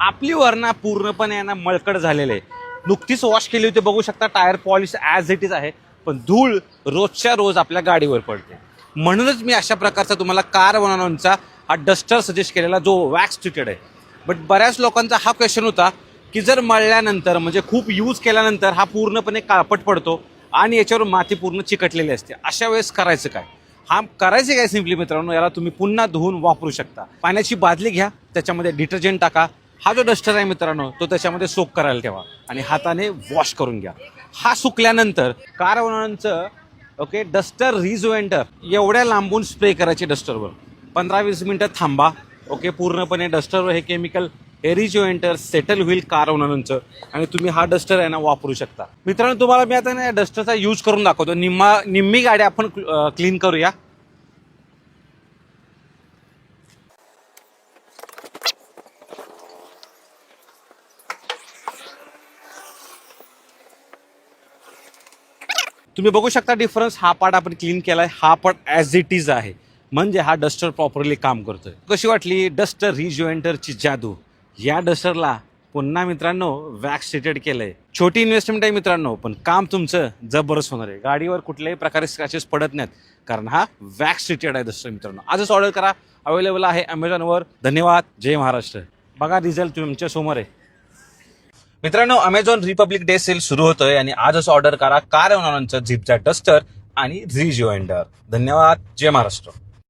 आपली वरना पूर्णपणे ना मळकट झालेले आहे. नुकतीच वॉश केली होती, बघू शकता tyre polish as it is आहे, पण धूळ रोजच्या रोज आपल्या गाडीवर पडते. म्हणूनच मी अशा प्रकारचा तुम्हाला कार बनवण्याचा हा डस्टर सजेस्ट केलेला जो वॅक्स ट्रीटेड आहे. बट बऱ्याच लोकांचा हा क्वेश्चन होता की जर मळल्यानंतर म्हणजे खूप यूज केल्यानंतर हा पूर्णपणे काळपट पडतो आणि याच्यावर माती पूर्ण चिकटलेली असते, अशा वेळेस करायचं काय? हा करायचं काय सिम्पली मित्रांनो, याला तुम्ही पुन्हा धुवून वापरू शकता. पाण्याची बादली घ्या, त्याच्यामध्ये डिटर्जंट टाका, हा जो डस्टर आहे मित्रांनो तो त्याच्यामध्ये सोक करायला ठेवा आणि हाताने वॉश करून घ्या. हा सुकल्यानंतर कार ओनरांचं ओके डस्टर रिजोएंटर एवढ्या लांबून स्प्रे करायचे डस्टरवर. 15-20 मिनिटं थांबा. ओके, पूर्णपणे डस्टरवर हे केमिकल रिजोएंटर सेटल होईल कार ओनरांचं आणि तुम्ही हा डस्टर आहे ना वापरू शकता. मित्रांनो तुम्हाला मी आता ना डस्टरचा यूज करून दाखवतो. निम्मी गाडी आपण क्लीन करूया. तुम्ही बघू शकता डिफरन्स. हा पार्ट आपण क्लीन केलाय, हा पार्ट ॲज इट इज आहे, म्हणजे हा डस्टर प्रॉपरली काम करतोय. कशी वाटली डस्टर रिजॉइंटरची जादू? या डस्टरला पुन्हा मित्रांनो वॅक्स ट्रीटेड केलंय. छोटी इन्व्हेस्टमेंट आहे मित्रांनो, पण काम तुमचं जबरदस्त होणार आहे. गाडीवर कुठल्याही प्रकारे स्क्रॅचेस पडत नाहीत, कारण हा वॅक्स ट्रीटेड आहे डस्टर. मित्रांनो आजच ऑर्डर करा, अवेलेबल आहे अमेझॉनवर. धन्यवाद. जय महाराष्ट्र. बघा रिझल्ट तुमच्या समोर आहे. मित्रांनो अमेझॉन रिपब्लिक डे सेल सुरू होतोय आणि आजच ऑर्डर करा कार ओनरांचं झिपचा डस्टर आणि रिजॉइंटर. धन्यवाद. जय महाराष्ट्र.